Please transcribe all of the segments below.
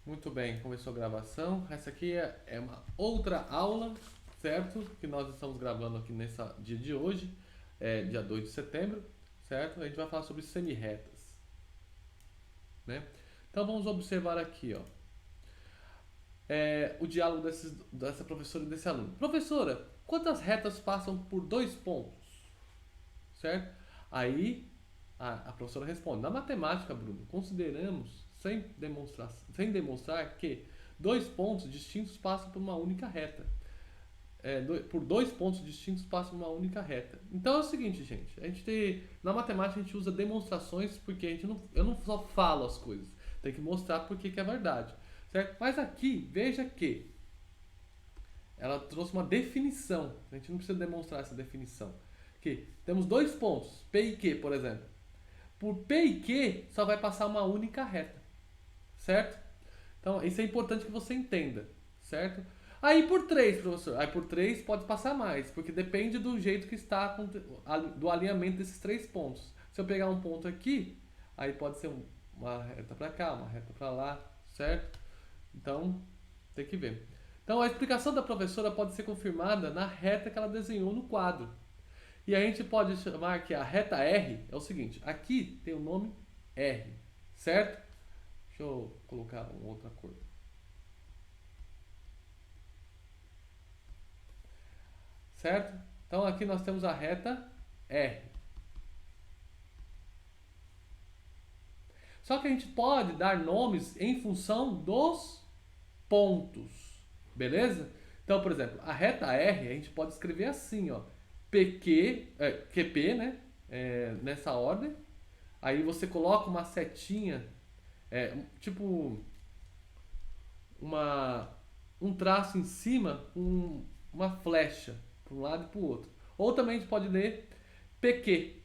Muito bem, começou a gravação. Essa aqui é uma outra aula, certo? Que nós estamos gravando aqui nesse dia de hoje, dia 2 de setembro, certo? A gente vai falar sobre semirretas, né? Então vamos observar aqui, ó, o diálogo dessa professora e desse aluno. Professora, quantas retas passam por dois pontos? Certo? Aí a professora responde: na matemática, Bruno, consideramos sem demonstrar que dois pontos distintos passam por uma única reta. Por dois pontos distintos passam por uma única reta. Então é o seguinte, gente. Na matemática a gente usa demonstrações porque eu não só falo as coisas. Tem que mostrar porque que é verdade. Certo? Mas aqui, veja que ela trouxe uma definição. A gente não precisa demonstrar essa definição. Que temos dois pontos, P e Q, por exemplo. Por P e Q só vai passar uma única reta, certo? Então isso é importante que você entenda, certo? Aí por 3, professor, aí por 3 pode passar mais, porque depende do jeito que está, do alinhamento desses três pontos. Se eu pegar um ponto aqui, aí pode ser uma reta para cá, uma reta para lá, certo? Então tem que ver. Então a explicação da professora pode ser confirmada na reta que ela desenhou no quadro. E a gente pode chamar que a reta R é o seguinte: aqui tem o nome R, certo? Deixa eu colocar uma outra cor. Certo? Então aqui nós temos a reta R. Só que a gente pode dar nomes em função dos pontos, beleza? Então, por exemplo, a reta R a gente pode escrever assim, ó, QP, né? Nessa ordem. Aí você coloca uma setinha, tipo um traço em cima com uma flecha para um lado e para o outro. Ou também a gente pode ler PQ,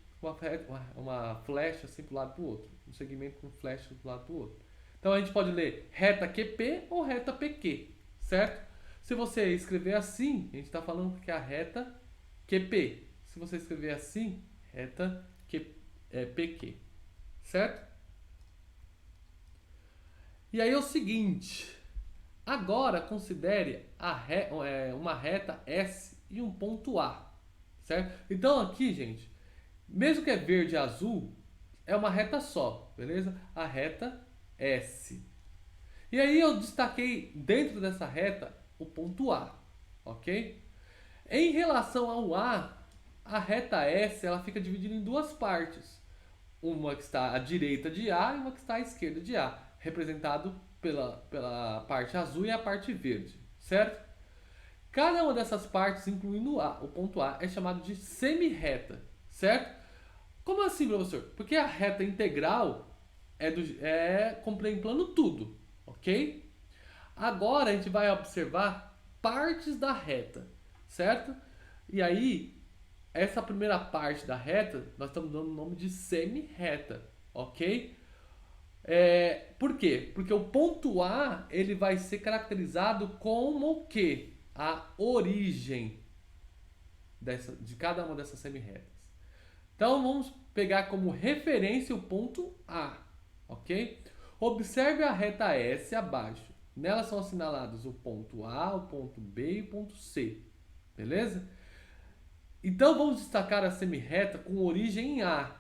uma flecha assim para um lado e para o outro. Um segmento com flecha para um lado e para o outro. Então a gente pode ler reta QP ou reta PQ, certo? Se você escrever assim, a gente está falando que é a reta QP. Se você escrever assim, reta PQ, certo? E aí é o seguinte, agora considere uma reta S e um ponto A, certo? Então aqui, gente, mesmo que é verde e azul, é uma reta só, beleza? A reta S. E aí eu destaquei dentro dessa reta o ponto A, ok? Em relação ao a reta S ela fica dividida em duas partes. Uma que está à direita de A e uma que está à esquerda de A, representado pela parte azul e a parte verde, certo? Cada uma dessas partes, incluindo o ponto A, é chamado de semirreta, certo? Como assim, professor? Porque a reta integral é contemplando tudo, ok? Agora a gente vai observar partes da reta, certo? E aí, essa primeira parte da reta, nós estamos dando o nome de semirreta, ok? Por quê? Porque o ponto A ele vai ser caracterizado como o quê? A origem de cada uma dessas semirretas. Então vamos pegar como referência o ponto A, ok? Observe a reta S abaixo. Nela são assinalados o ponto A, o ponto B e o ponto C, beleza? Então vamos destacar a semirreta com origem em A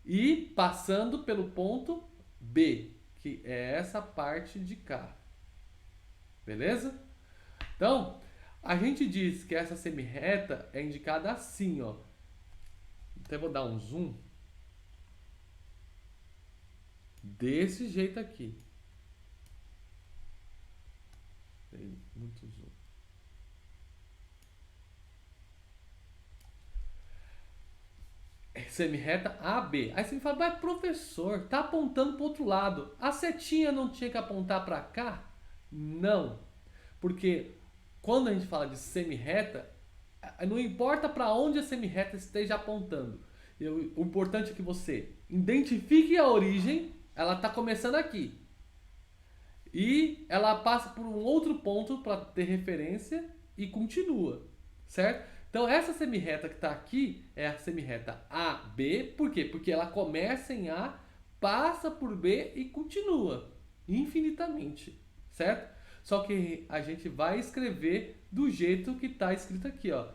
e passando pelo ponto B, que é essa parte de cá. Beleza? Então, a gente diz que essa semirreta é indicada assim, ó. Até vou dar um zoom. Desse jeito aqui. Tem muito zoom. Semirreta AB. Aí você me fala, mas professor, tá apontando para o outro lado. A setinha não tinha que apontar para cá? Não. Porque quando a gente fala de semirreta, não importa para onde a semirreta esteja apontando. O importante é que você identifique a origem, ela está começando aqui. E ela passa por um outro ponto para ter referência e continua, certo? Então essa semirreta que está aqui é a semirreta AB, por quê? Porque ela começa em A, passa por B e continua, infinitamente, certo? Só que a gente vai escrever do jeito que está escrito aqui, ó,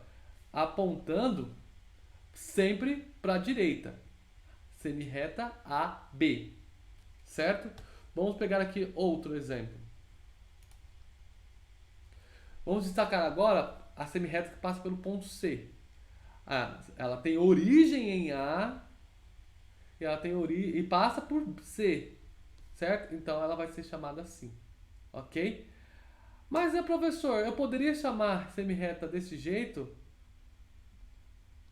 apontando sempre para a direita, semirreta AB, certo? Vamos pegar aqui outro exemplo. Vamos destacar agora a semirreta que passa pelo ponto C. Ela tem origem em A e ela tem e passa por C, certo? Então ela vai ser chamada assim, ok? Mas, professor, eu poderia chamar semirreta desse jeito?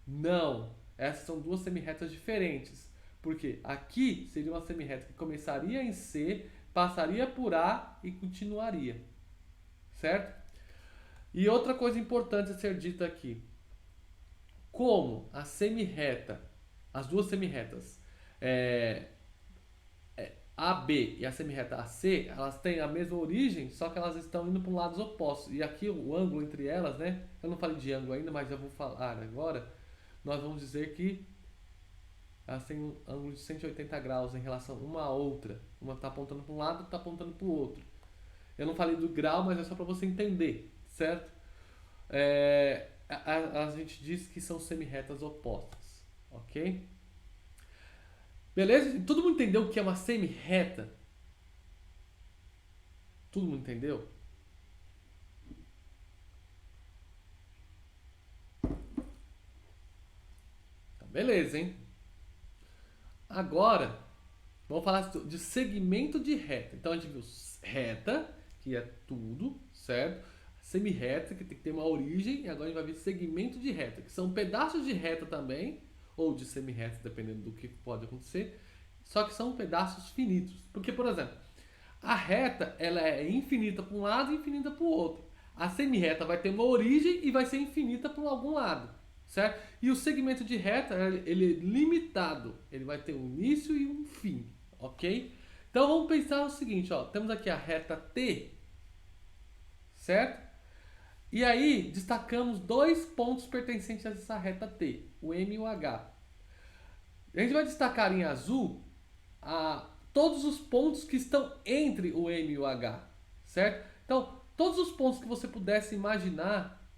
Não. Essas são duas semirretas diferentes. Porque aqui seria uma semirreta que começaria em C, passaria por A e continuaria. Certo? E outra coisa importante a ser dita aqui. Como a semirreta, as duas semirretas, AB e a semirreta AC, elas têm a mesma origem, só que elas estão indo para lados opostos. E aqui o ângulo entre elas, né? Eu não falei de ângulo ainda, mas já vou falar agora. Nós vamos dizer que elas têm um ângulo de 180 graus em relação uma à outra. Uma está apontando para um lado, está apontando para o outro. Eu não falei do grau, mas é só para você entender, certo? A gente diz que são semirretas opostas, ok? Beleza? Todo mundo entendeu o que é uma semirreta? Todo mundo entendeu? Então, beleza, hein? Agora, vamos falar de segmento de reta. Então, a gente viu reta, que é tudo, certo? Semirreta, que tem que ter uma origem. E agora a gente vai ver segmento de reta, que são pedaços de reta também, ou de semirreta, dependendo do que pode acontecer. Só que são pedaços finitos. Porque, por exemplo, a reta ela é infinita para um lado e infinita para o outro. A semirreta vai ter uma origem e vai ser infinita por algum lado, certo? E o segmento de reta ele é limitado, ele vai ter um início e um fim, ok? Então vamos pensar o seguinte, ó, temos aqui a reta T, certo? E aí destacamos dois pontos pertencentes a essa reta T, o M e o H. A gente vai destacar em azul todos os pontos que estão entre o M e o H, certo? Então, todos os pontos que você pudesse imaginar,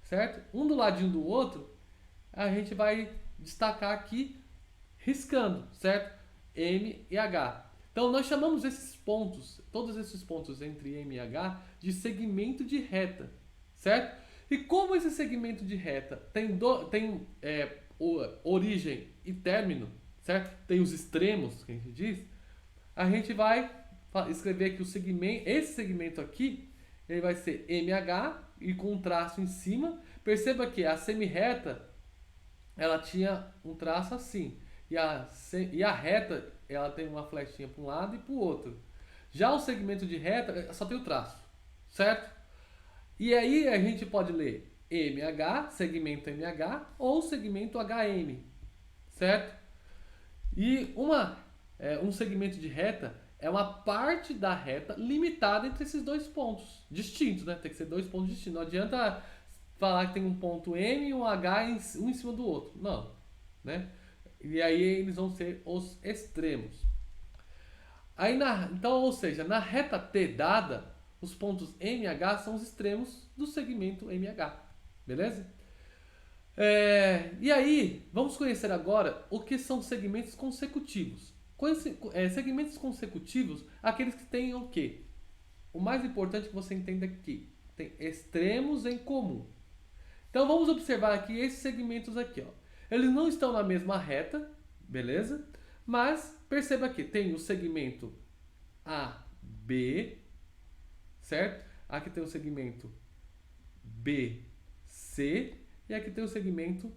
certo? Um do ladinho do outro, a gente vai destacar aqui riscando, certo? M e H. Então, nós chamamos esses pontos, todos esses pontos entre M e H, de segmento de reta, certo? E como esse segmento de reta tem origem e término, certo? Tem os extremos, que a gente vai escrever que esse segmento aqui, ele vai ser MH e com um traço em cima. Perceba que a semirreta, ela tinha um traço assim. E a reta, ela tem uma flechinha para um lado e para o outro. Já o segmento de reta, só tem o traço, certo? E aí a gente pode ler MH, segmento MH, ou segmento HM, certo? E um segmento de reta é uma parte da reta limitada entre esses dois pontos distintos, né? Tem que ser dois pontos distintos. Não adianta falar que tem um ponto M e um H um em cima do outro. Não, né? E aí eles vão ser os extremos. Então, ou seja, na reta T dada, os pontos M e H são os extremos do segmento MH. Beleza? E aí, vamos conhecer agora o que são segmentos consecutivos. Segmentos consecutivos, aqueles que têm o quê? O mais importante que você entenda aqui, tem extremos em comum. Então vamos observar aqui esses segmentos aqui, ó. Eles não estão na mesma reta, beleza? Mas perceba que tem o segmento AB, certo? Aqui tem o segmento BC e aqui tem o segmento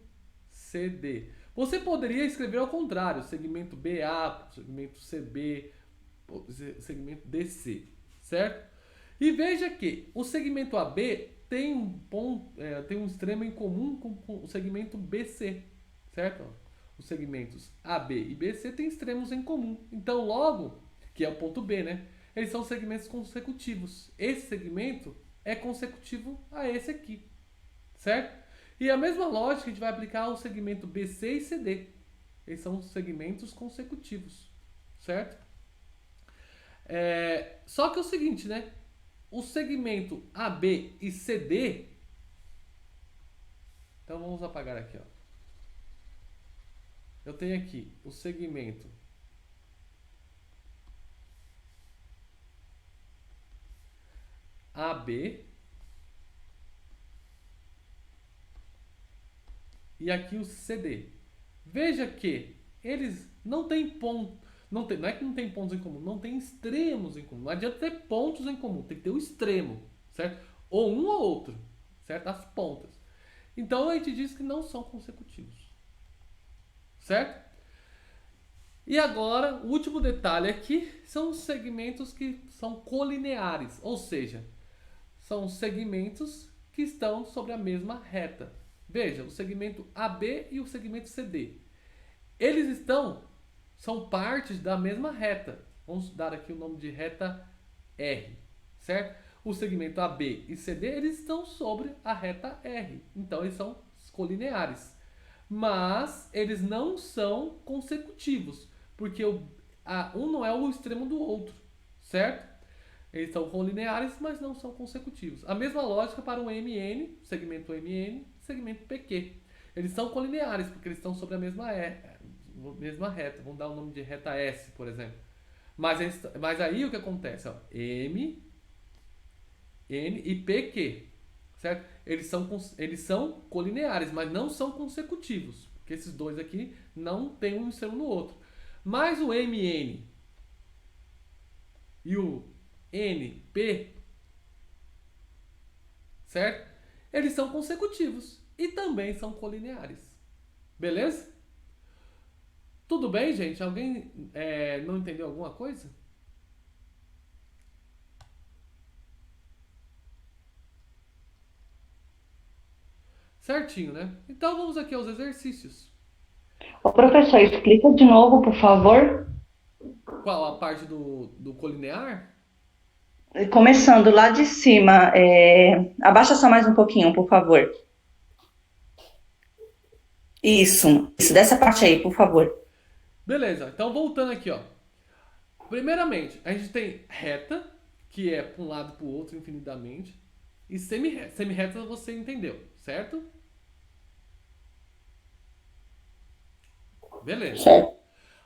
CD. Você poderia escrever ao contrário, segmento BA, segmento CB, segmento DC, certo? E veja que o segmento AB tem um extremo em comum com o segmento BC, certo? Os segmentos AB e BC têm extremos em comum. Então, logo, que é o ponto B, né? Eles são segmentos consecutivos. Esse segmento é consecutivo a esse aqui, certo? E a mesma lógica a gente vai aplicar ao segmento BC e CD. Eles são segmentos consecutivos, certo? Só que é o seguinte, né? O segmento AB e CD. Então vamos apagar aqui, ó. Eu tenho aqui o segmento AB e aqui o CD. Veja que eles não têm ponto, não é que não tem pontos em comum, não tem extremos em comum. Não adianta ter pontos em comum, tem que ter o extremo, certo? Ou um ou outro, certo? As pontas. Então a gente diz que não são consecutivos, certo? E agora, o último detalhe aqui são os segmentos que são colineares, ou seja, são segmentos que estão sobre a mesma reta. Veja, o segmento AB e o segmento CD. Eles são partes da mesma reta. Vamos dar aqui o nome de reta R, certo? O segmento AB e CD, eles estão sobre a reta R. Então, eles são colineares. Mas, eles não são consecutivos, porque um não é o extremo do outro, certo? Eles são colineares, mas não são consecutivos. A mesma lógica para o MN, segmento MN, segmento PQ. Eles são colineares, porque eles estão sobre a mesma reta. Vamos dar o nome de reta S, por exemplo. Mas aí o que acontece? Ó, M, N e PQ. Certo? Eles são colineares, mas não são consecutivos. Porque esses dois aqui não tem um extremo no outro. Mas o MN e o NP, certo? Eles são consecutivos e também são colineares. Beleza? Tudo bem, gente? Alguém não entendeu alguma coisa? Certinho, né? Então vamos aqui aos exercícios. Ô, professor, explica de novo, por favor. Qual a parte do colinear? Começando lá de cima, abaixa só mais um pouquinho, por favor. Isso, dessa parte aí, por favor. Beleza, então voltando aqui, ó. Primeiramente, a gente tem reta, que é para um lado e para o outro infinitamente, e semi-reta. Semi-reta você entendeu, certo? Beleza. Certo.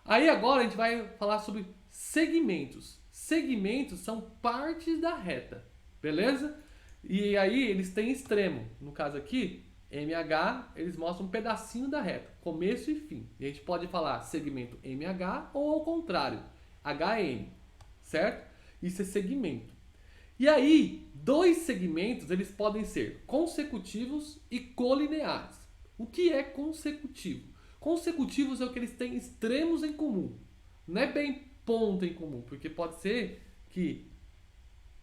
Aí agora a gente vai falar sobre segmentos. Segmentos são partes da reta, beleza? E aí eles têm extremo. No caso aqui, MH, eles mostram um pedacinho da reta, começo e fim. E a gente pode falar segmento MH ou ao contrário, HN, certo? Isso é segmento. E aí, dois segmentos, eles podem ser consecutivos e colineares. O que é consecutivo? Consecutivos é o que eles têm extremos em comum. Não é bem ponto em comum, porque pode ser que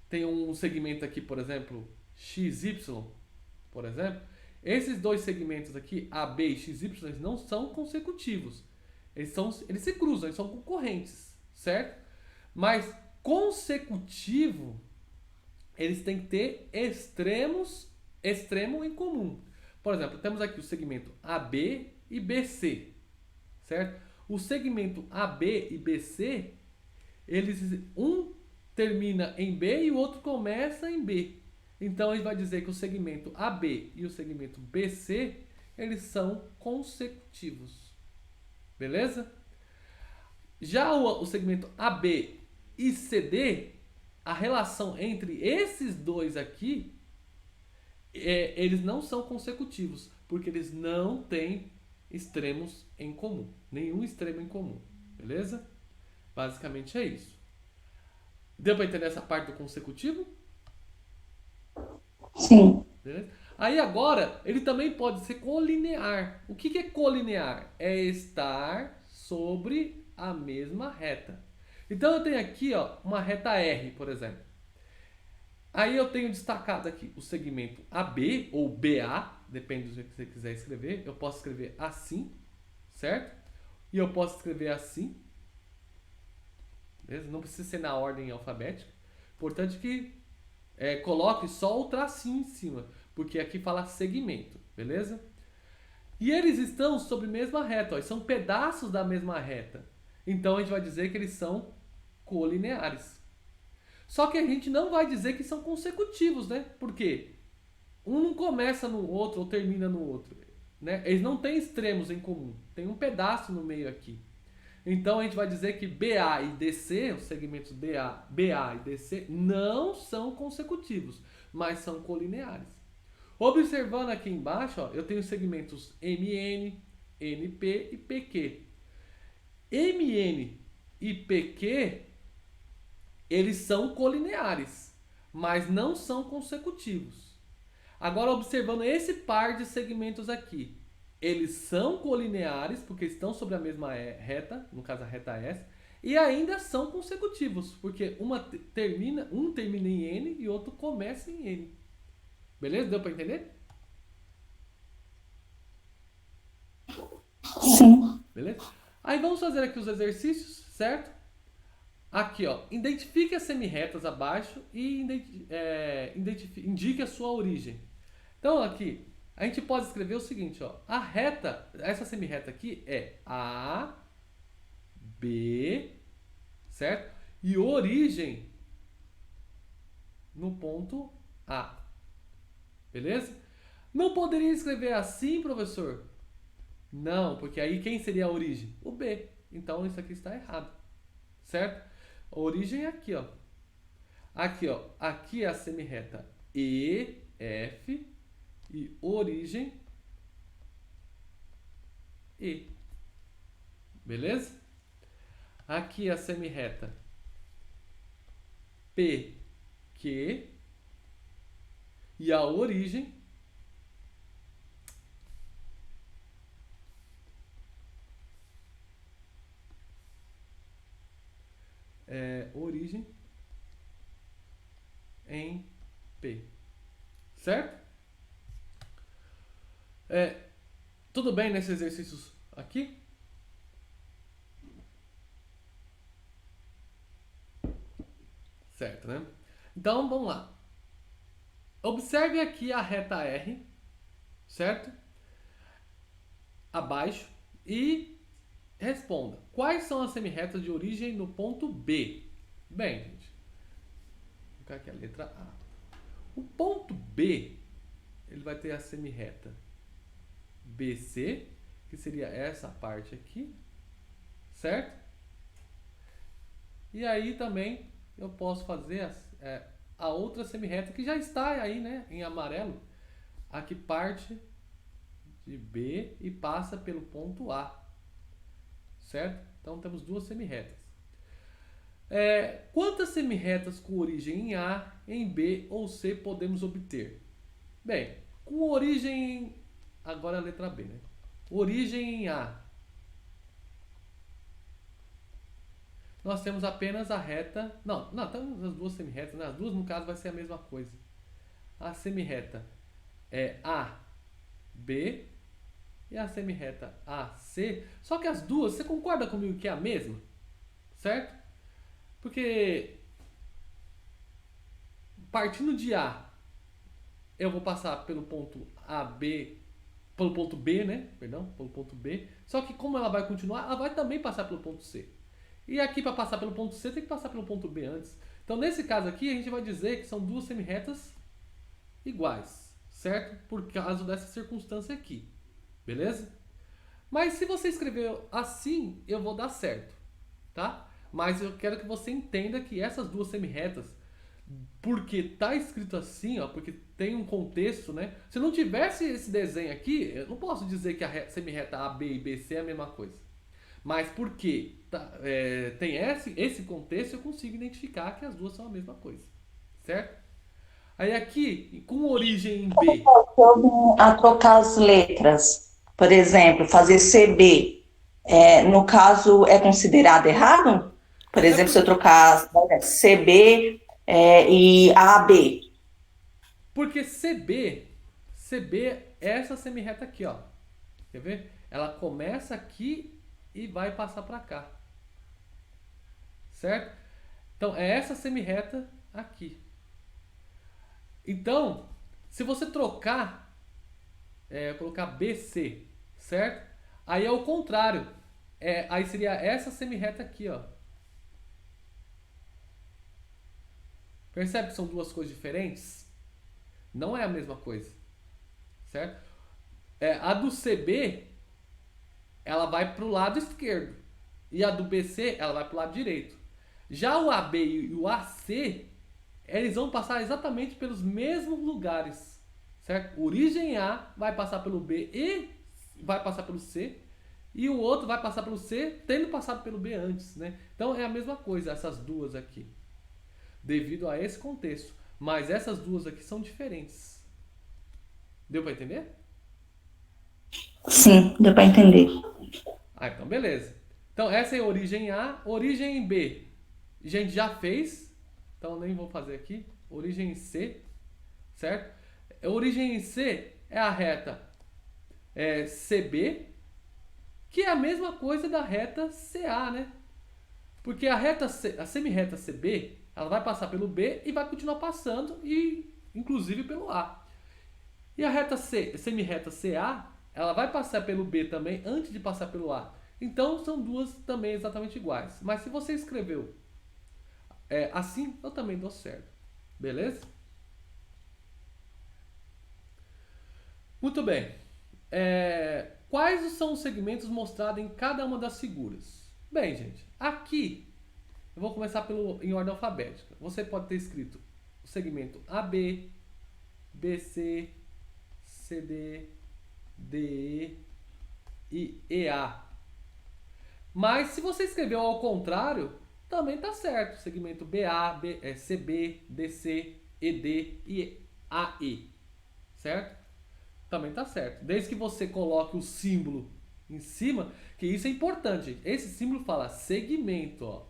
tenha um segmento aqui, por exemplo, XY, por exemplo. Esses dois segmentos aqui, AB e XY, eles não são consecutivos. Eles se cruzam, eles são concorrentes, certo? Mas consecutivo, eles têm que ter extremo em comum. Por exemplo, temos aqui o segmento AB e BC, certo? O segmento AB e BC, um termina em B e o outro começa em B. Então a gente vai dizer que o segmento AB e o segmento BC, eles são consecutivos. Beleza? Já o segmento AB e CD, a relação entre esses dois aqui, eles não são consecutivos, porque eles não têm extremos em comum. Nenhum extremo em comum. Beleza? Basicamente é isso. Deu para entender essa parte do consecutivo? Sim. Beleza? Aí agora, ele também pode ser colinear. O que é colinear? É estar sobre a mesma reta. Então eu tenho aqui, ó, uma reta R, por exemplo. Aí eu tenho destacado aqui o segmento AB ou BA, depende do jeito que você quiser escrever. Eu posso escrever assim, certo? E eu posso escrever assim. Beleza? Não precisa ser na ordem alfabética. Importante que coloque só o tracinho em cima, porque aqui fala segmento, beleza? E eles estão sobre a mesma reta, ó, são pedaços da mesma reta. Então a gente vai dizer que eles são colineares, Só que a gente não vai dizer que são consecutivos, né? Por quê? Um não começa no outro ou termina no outro, né? Eles não têm extremos em comum, tem um pedaço no meio aqui. Então a gente vai dizer que BA e DC, os segmentos BA e DC, não são consecutivos, mas são colineares. Observando aqui embaixo, ó, eu tenho os segmentos MN, NP e PQ. MN e PQ, eles são colineares, mas não são consecutivos. Agora, observando esse par de segmentos aqui, eles são colineares, porque estão sobre a mesma reta, no caso a reta S, e ainda são consecutivos, porque um termina em N e outro começa em N. Beleza? Deu para entender? Sim. Beleza? Aí vamos fazer aqui os exercícios, certo? Aqui, ó, identifique as semirretas abaixo e indique a sua origem. Então, aqui, a gente pode escrever o seguinte, ó. A reta, essa semirreta aqui é A, B, certo? E origem no ponto A. Beleza? Não poderia escrever assim, professor? Não, porque aí quem seria a origem? O B. Então, isso aqui está errado. Certo? A origem é aqui, ó. Aqui, ó. Aqui é a semirreta E, F e origem E. Beleza? Aqui a semirreta P, Q e a origem origem em P. Certo? Tudo bem nesses exercícios aqui? Certo, né? Então, vamos lá. Observe aqui a reta R, certo? Abaixo e responda. Quais são as semirretas de origem no ponto B? Bem, gente, vou colocar aqui a letra A. O ponto B, ele vai ter a semirreta BC, que seria essa parte aqui, certo? E aí também eu posso fazer a outra semirreta que já está aí, né, em amarelo, a que parte de B e passa pelo ponto A, certo? Então temos duas semirretas. Quantas semirretas com origem em A, em B ou C podemos obter? Bem, com origem agora a letra B, né? Origem em A. Nós temos apenas a reta... Não, temos as duas semirretas, né? As duas, no caso, vai ser a mesma coisa. A semirreta é AB e a semirreta AC. Só que as duas, você concorda comigo que é a mesma? Certo? Porque partindo de A, eu vou passar pelo ponto AB, pelo ponto B, né? Perdão, pelo ponto B. Só que como ela vai continuar, ela vai também passar pelo ponto C. E aqui para passar pelo ponto C tem que passar pelo ponto B antes. Então nesse caso aqui a gente vai dizer que são duas semirretas iguais, certo? Por causa dessa circunstância aqui. Beleza? Mas se você escrever assim, eu vou dar certo, tá? Mas eu quero que você entenda que essas duas semirretas, porque tá escrito assim, ó, porque tem um contexto, né? Se não tivesse esse desenho aqui, eu não posso dizer que a semirreta AB e BC é a mesma coisa. Mas porque tem esse contexto, eu consigo identificar que as duas são a mesma coisa, certo? Aí aqui, com origem em B. A trocar as letras, por exemplo, fazer CB, no caso, é considerado errado? Por exemplo, se eu trocar CB e AB. Porque CB é essa semirreta aqui, ó. Quer ver? Ela começa aqui e vai passar para cá. Certo? Então, é essa semirreta aqui. Então, se você trocar, colocar BC, certo? Aí é o contrário. Aí seria essa semirreta aqui, ó. Percebe que são duas coisas diferentes? Não é a mesma coisa, certo? A do CB, ela vai para o lado esquerdo. E a do BC, ela vai para o lado direito. Já o AB e o AC, eles vão passar exatamente pelos mesmos lugares, certo? Origem A vai passar pelo B e vai passar pelo C, e o outro vai passar pelo C, tendo passado pelo B antes, né? Então é a mesma coisa essas duas aqui, devido a esse contexto. Mas essas duas aqui são diferentes. Deu para entender? Sim, deu para entender. Então beleza. Então essa é a origem A, origem B. A gente já fez, então nem vou fazer aqui. Origem C, certo? A origem C é a reta CB, que é a mesma coisa da reta CA, né? Porque a semirreta CB, ela vai passar pelo B e vai continuar passando, e inclusive pelo A. E a reta semirreta CA, ela vai passar pelo B também antes de passar pelo A. Então são duas também exatamente iguais. Mas se você escreveu assim, eu também dou certo. Beleza? Muito bem. Quais são os segmentos mostrados em cada uma das figuras? Bem, gente, aqui eu vou começar em ordem alfabética. Você pode ter escrito o segmento AB, BC, CD, DE e EA. Mas se você escreveu ao contrário, também está certo. Segmento BA, CB, DC, ED e AE. Certo? Também está certo. Desde que você coloque o símbolo em cima, que isso é importante. Esse símbolo fala segmento. Ó.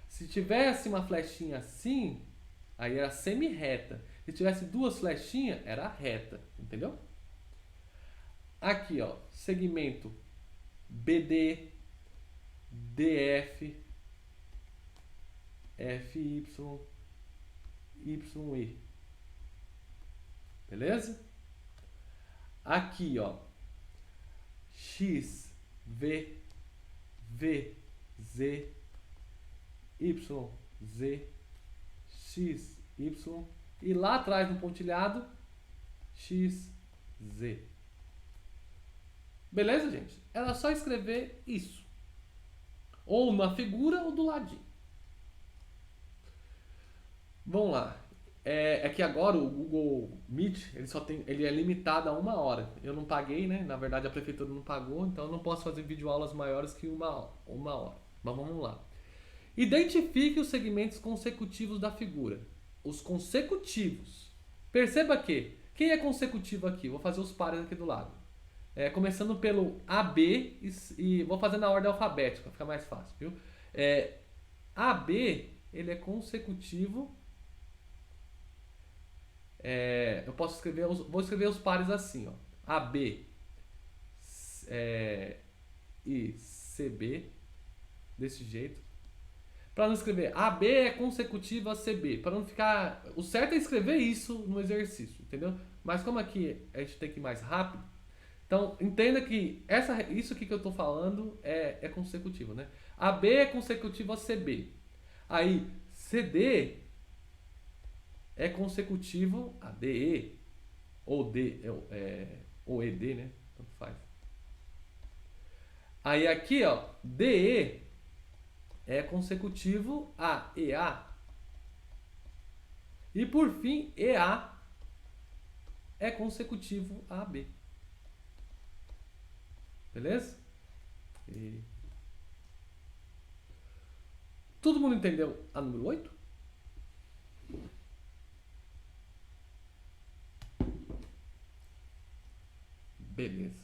Se tivesse uma flechinha assim, aí era semi-reta. Se tivesse duas flechinhas, era reta. Entendeu? Aqui, ó, segmento BD, DF, FY, YE. Beleza? Aqui, ó, X, V, Z, Y, Z, X, Y. E lá atrás no pontilhado, X, Z. Beleza, gente? Era só escrever isso. Ou na figura ou do ladinho. Vamos lá. É que agora o Google Meet ele é limitado a 1 hora. Eu não paguei, né? Na verdade a prefeitura não pagou, então eu não posso fazer videoaulas maiores que uma hora. Mas vamos lá. Identifique os segmentos consecutivos da figura. Os consecutivos. Perceba que quem é consecutivo aqui? Vou fazer os pares aqui do lado. Começando pelo AB e vou fazer na ordem alfabética, fica mais fácil, viu? AB, ele é consecutivo. Eu posso escrever, vou escrever os pares assim, ó. AB e CB, desse jeito. Para não escrever AB é consecutivo a CB, para não ficar... O certo é escrever isso no exercício, entendeu? Mas como aqui a gente tem que ir mais rápido, então entenda que isso aqui que eu estou falando é consecutivo, né? AB é consecutivo a CB. Aí CD é consecutivo a DE, ou ou ED, né? Tanto faz. Aí aqui, ó, DE é consecutivo a EA. E por fim, EA é consecutivo a AB. Beleza? Todo mundo entendeu a número 8? Beleza.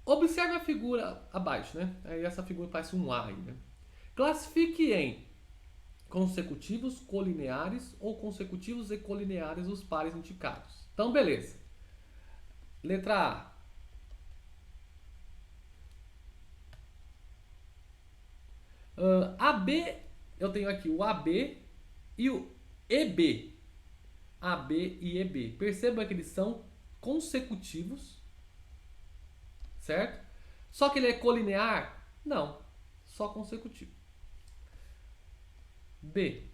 Observe a figura abaixo, né? Aí essa figura parece um A aí, né? Classifique em consecutivos, colineares ou consecutivos e colineares os pares indicados. Então, beleza. Letra A. AB, eu tenho aqui o AB e o EB. AB e EB. Perceba que eles são consecutivos, certo? Só que ele é colinear? Não, só consecutivo. B.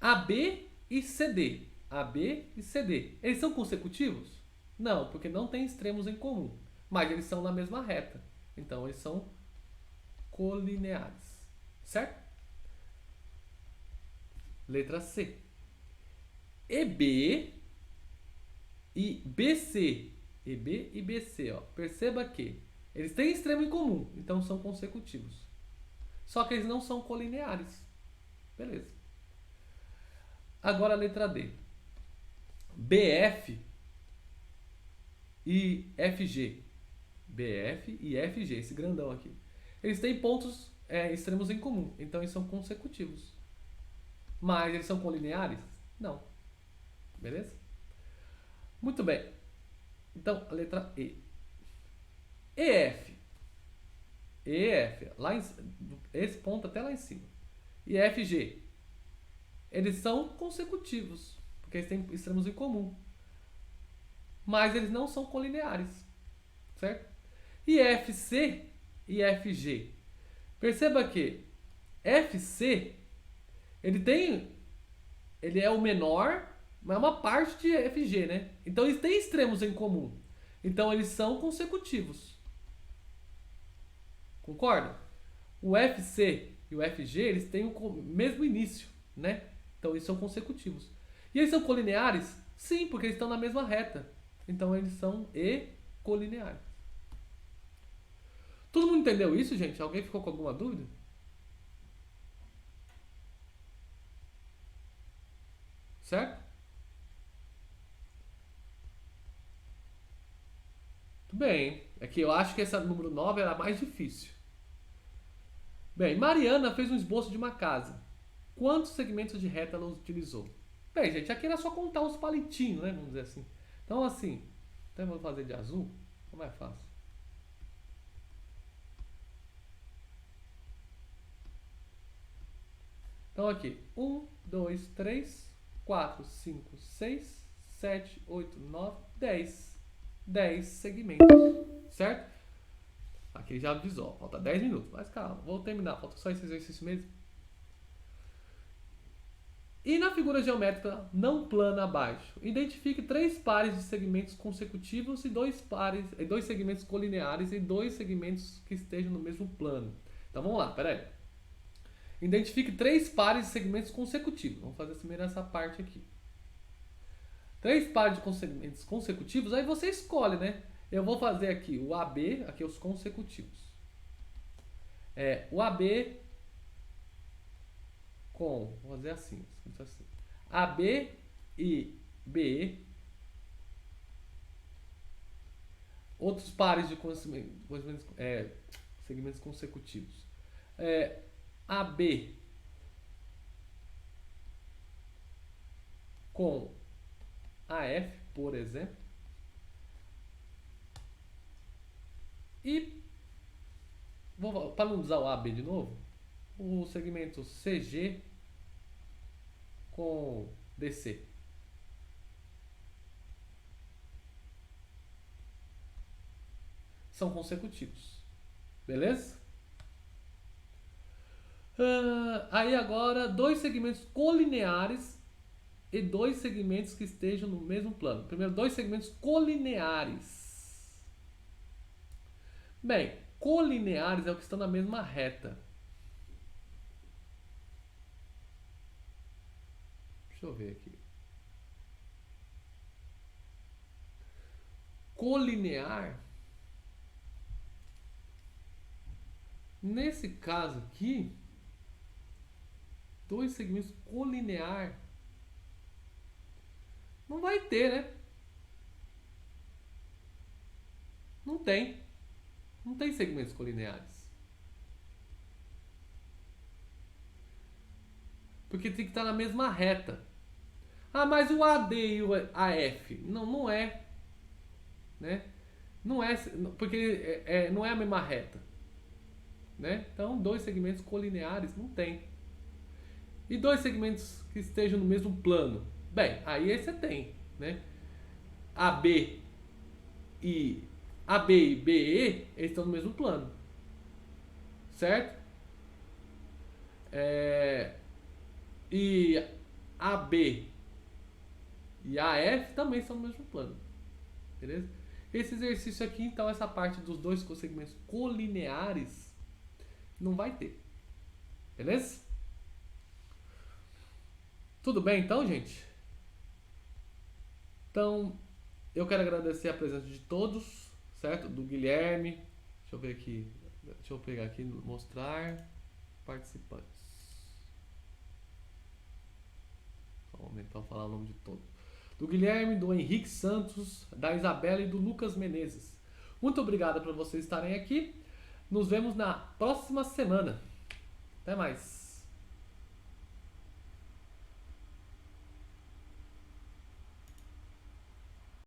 AB e CD. AB e CD. Eles são consecutivos? Não, porque não tem extremos em comum. Mas eles são na mesma reta. Então eles são colineares. Certo? Letra C. EB e BC. EB e BC. Ó. Perceba que eles têm extremo em comum. Então são consecutivos. Só que eles não são colineares. Beleza. Agora a letra D. BF e FG. BF e FG, esse grandão aqui. Eles têm pontos extremos em comum, então eles são consecutivos. Mas eles são colineares? Não. Beleza? Muito bem. Então, a letra E. EF. EF. Esse ponto até lá em cima. E FG. Eles são consecutivos, porque eles têm extremos em comum. Mas eles não são colineares. Certo? E FC e FG. Perceba que FC, ele é o menor, mas é uma parte de FG, né? Então eles têm extremos em comum. Então eles são consecutivos. Concorda? O FC e o FG, eles têm o mesmo início, né? Então eles são consecutivos. E eles são colineares? Sim, porque eles estão na mesma reta. Então eles são ecolineares. Todo mundo entendeu isso, gente? Alguém ficou com alguma dúvida? Certo? Tudo bem. É que eu acho que essa número 9 era a mais difícil. Bem, Mariana fez um esboço de uma casa. Quantos segmentos de reta ela utilizou? Bem, gente, aqui era só contar os palitinhos, né? Vamos dizer assim. Então, assim, então eu vou fazer de azul. Como é fácil? Então, aqui. 1, 2, 3, 4, 5, 6, 7, 8, 9, 10. 10 segmentos. Certo? Aqui já avisou. Falta 10 minutos. Mas calma, vou terminar. Falta só esse exercício mesmo. E na figura geométrica não plana abaixo, identifique 3 pares de segmentos consecutivos e 2 segmentos colineares e 2 segmentos que estejam no mesmo plano. Então vamos lá, peraí. Identifique 3 pares de segmentos consecutivos. Vamos fazer primeiro essa parte aqui. 3 pares de segmentos consecutivos, aí você escolhe, né? Eu vou fazer aqui o AB, aqui os consecutivos. O AB com, vou fazer assim, AB e BE, outros pares de segmentos consecutivos. AB com AF, por exemplo, e para não usar o AB de novo, o segmento CG com DC. São consecutivos. Beleza? Aí agora, 2 segmentos colineares e 2 segmentos que estejam no mesmo plano. Primeiro, 2 segmentos colineares. Bem, colineares é o que estão na mesma reta. Deixa eu ver aqui. Colinear, nesse caso aqui, 2 segmentos colinear, não vai ter, né? Não tem. Não tem segmentos colineares. Porque tem que estar na mesma reta. Ah, mas o AD e o AF? Não, não é. Né? Não é, porque não é a mesma reta. Né? Então, 2 segmentos colineares não tem. E 2 segmentos que estejam no mesmo plano? Bem, aí você tem. Né? AB e BE, eles estão no mesmo plano. Certo? E AB e AF também são no mesmo plano. Beleza? Esse exercício aqui, então, essa parte dos dois segmentos colineares não vai ter. Beleza? Tudo bem então, gente? Então, eu quero agradecer a presença de todos, certo? Do Guilherme. Deixa eu ver aqui. Deixa eu pegar aqui, mostrar participantes. Vou aumentar, vou falar o nome de todos. Do Guilherme, do Henrique Santos, da Isabela e do Lucas Menezes. Muito obrigado por vocês estarem aqui. Nos vemos na próxima semana. Até mais.